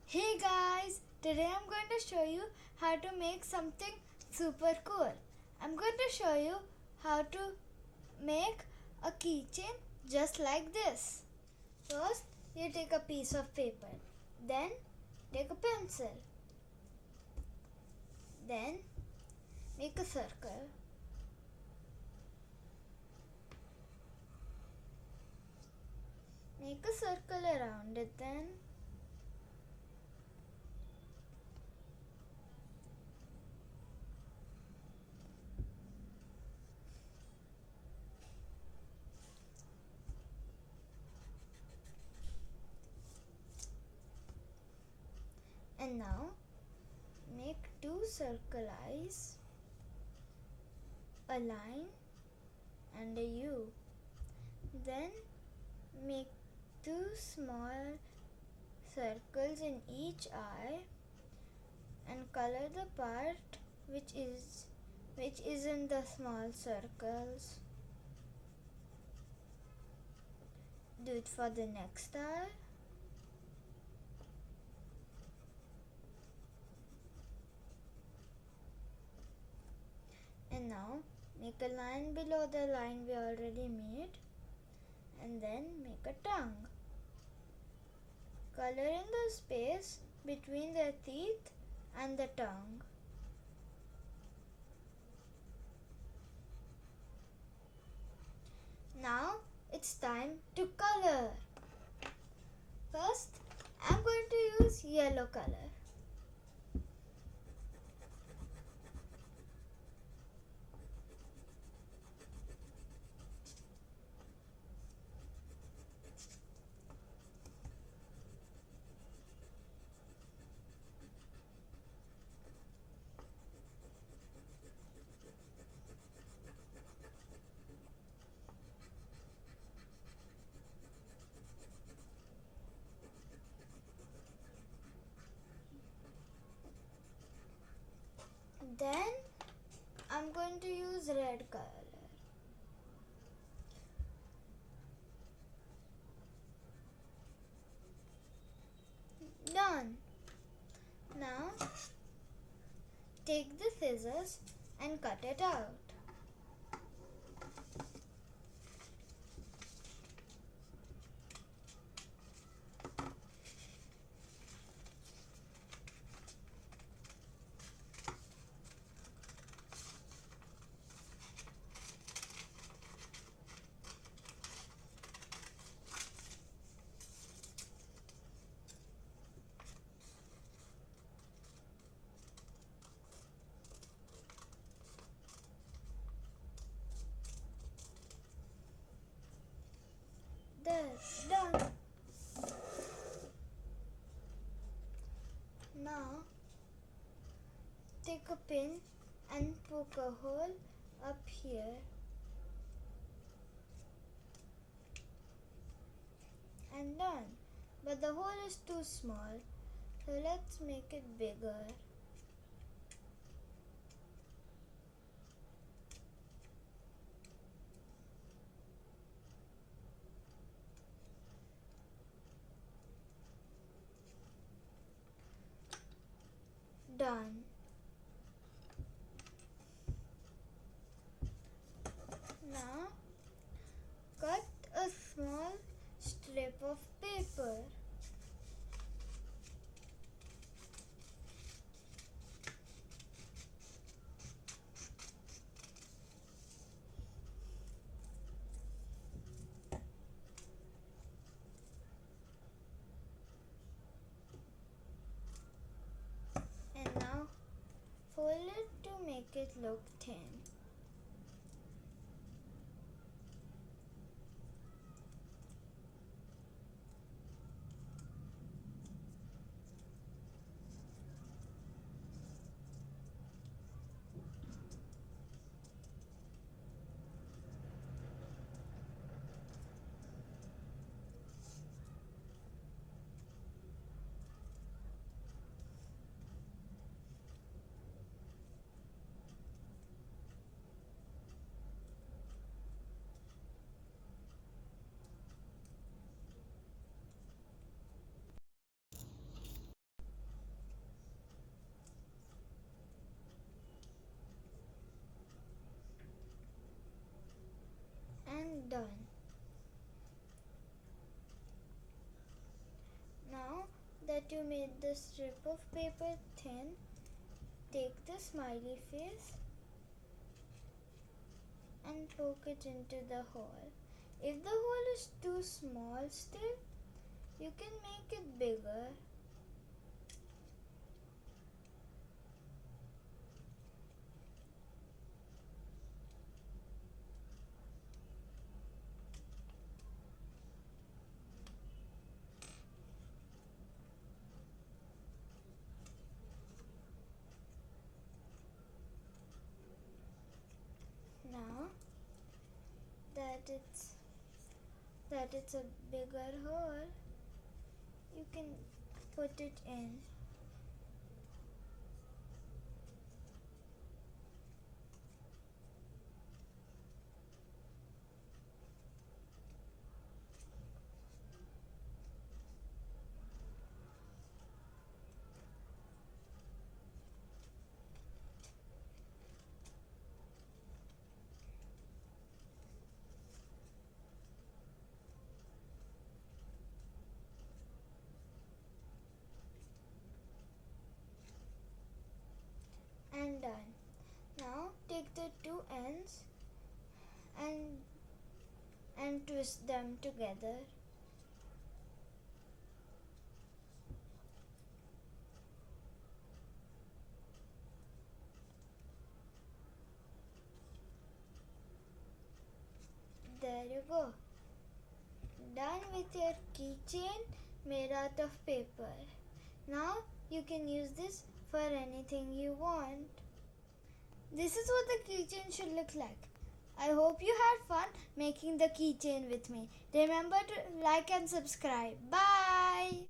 Hey guys, today I'm going to show you how to make something super cool. I'm going to show you how to make a keychain just like this. First, you take a piece of paper, then take a pencil, then make a circle, make a circle around it, then and now make two circle eyes, a line and a U. Then make two small circles in each eye and color the part which is in the small circles. Do it for the next eye. And now make a line below the line we already made and then make a tongue. Color in the space between the teeth and the tongue. Now it's time to color. First, I'm going to use yellow color. Then I'm going to use red color. Done. Now take the scissors and cut it out. There, done. Now take a pin and poke a hole up here and done. But the hole is too small, so let's make it bigger. Done. Now cut a small strip of paper. And now fold it to make it look thin. that you made the strip of paper thin, take the smiley face and poke it into the hole. If the hole is too small still, you can make it bigger. Now that it's a bigger hole, you can put it in. And done. Now take the two ends and twist them together. There you go. Done with your keychain made out of paper. Now you can use this for anything you want. This is what the keychain should look like. I hope you had fun making the keychain with me. Remember to like and subscribe. Bye!